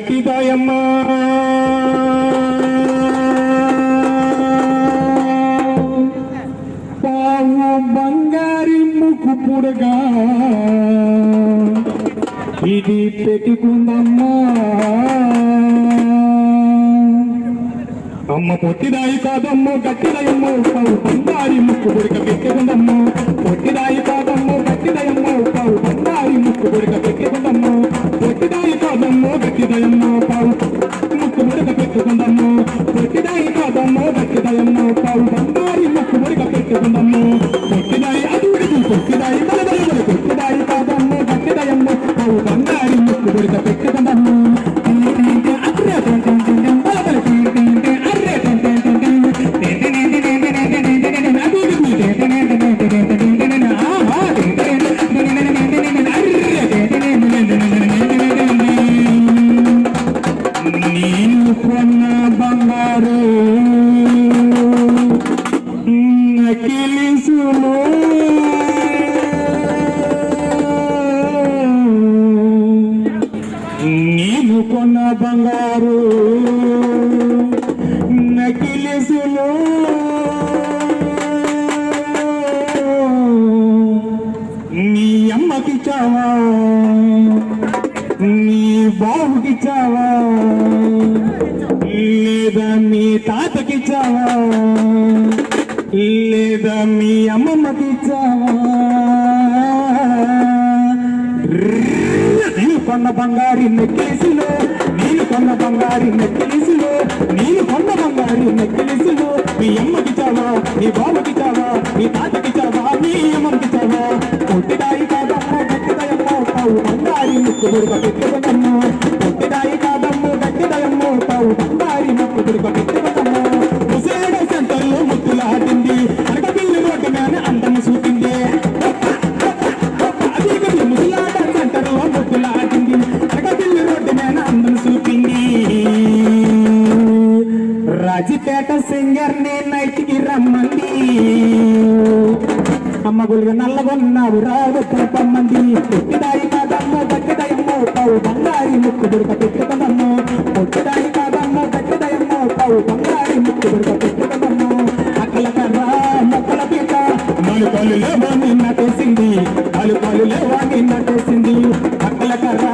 గట్టిదాయమ్మా పావు బంగారి ముక్కు పుడగా ఇది పెట్టుకుందమ్మా అమ్మ పొట్టిదాయి కాదమ్మో గట్టిదయమ్మో పావు బంగారి ముక్కు పుడక పెట్టుకుందమ్మో పొట్టిదాయి కాదమ్మో గట్టిదయమ్మో పావు బంగారి ముక్కు పుడక పెట్టుకుందమ్మో పొట్టిదాయి కాదమ్మో గట్టిదయమ్మో పావు ముక్కు పుడక పెట్టుకుందమ్మో పొట్టిదాయి కాదమ్మో గట్టిదయమ్మో పావు బంగారి ముక్కు పుడక పెట్టుకుందమ్మో పొట్టిదాయి అడుగుడు పొట్టిదాయి బలబల పొట్టిదాయి కాదమ్మో గట్టిదయమ్మో పావు బంగారి ముక్కు పుడక పెట్టుకుందమ్మో నేను కొన్న బంగారు నకిలిసులు నీ అమ్మకిచ్చావా నీ బాబుకిచ్చావా లేదా మీ తాతకిచ్చావా లేదా మీ అమ్మమ్మకిచ్చావా నేను కొన్న బంగారి నెక్కిలిసులు నేను కొన్న బంగారి నెక్కిలిసులు నేను కొన్న బంగారి నెక్కిలిసులు మీ అమ్మకి చావా నీ బాబుకి చావా నీ తాతకి చావా మీ అమ్మకి చావా పొట్టిదాయి కాదమ్మో గట్టిదయమ్మో పావు బంగారి ముక్కు గుడుక పెట్టుకున్నమ్మో పొట్టిదాయి కాదమ్మో గట్టిదయమ్మో పావు బంగారి ముక్కు గుడుక పెట్టుకున్నమ్మో ముసేడ సెంటర్లో ముద్దులాడింది అనకపిల్లి రోడ్డు మీద అందము చూపింది రాజిపేట సింగర్ నే నైట్కి రమ్మంది అమ్మ గులిగా నల్లగొన్నావు రావచ్చిన పమ్మంది పొట్టిదాయి కాదమ్మో గట్టిదయమ్మో పావు బంగారి ముక్కు బుడక పెట్టుకున్నమ్మో పొట్టిదాయి కాదమ్మో గట్టిదయమ్మో పావు బంగారి ముక్కు బుడక పెట్టుకున్నమ్మో అక్కల కర్ర మొక్కల పీట నాలుపాలు లేవాని నటేసింది నాలుపాలు లేవాని నటేసింది అక్కల కర్ర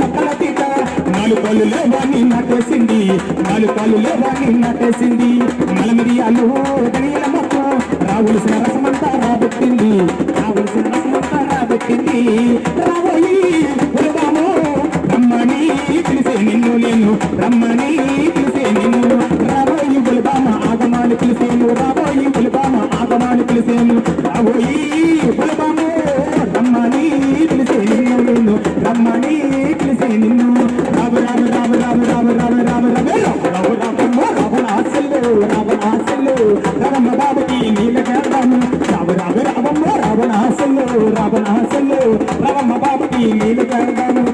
మొక్కల పీట నాలుపాలు లేవాని నటేసింది నాలుపాలు లేవాని నటేసింది మలమిరియాలు గడియల మొక్కు రావులసిన రసమంతా రాబెట్టింది రావులసిన రసమంతా రాబెట్టింది రావోయి ఉలబాము రమ్మని పిలిసే నిన్ను నేను రమ్మని పిలిసే నిన్ను రావోయి ఉలబామ ఆగమాలు పిలిసేను రావోయి ఉలబామ ఆగమాలు పిలిసేను రావోయి ఉలబాము రమ్మని పిలిసే నిన్ను నేను రమ్మని పిలిసే నిన్ను రావు రావు రావు రావు రావు రావు రావు రావు రావు రావణాసులు రావణాసులు రవమ్మ బాబుకి నీళ్ళ కేద్దాము రావు రావు రావమ్మ రావణాసులు రావణాసులు రవమ్మ బాబుకి నీళ్ళ కేద్దాము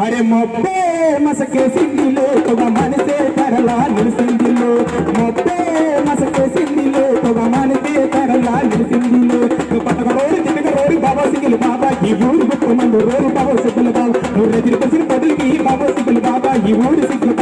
అరే మొప్పే మసకే సింగిలో ఒక మనసే తరలా నిలిసిందిలో మొప్పే మసకే సింగిలో ఒక మనసే తరలా నిలిసిందిలో పట్టక రోడ్డు తినక రోడ్డు బాబా సిగ్గులు బాబా ఈ ఊరు గొప్ప మందు రోడ్డు బాబా సిగ్గులు బాబా నువ్వు రెదిరి పసిన పదులకి బాబా సిగ్గులు బాబా ఈ ఊరు సిగ్గులు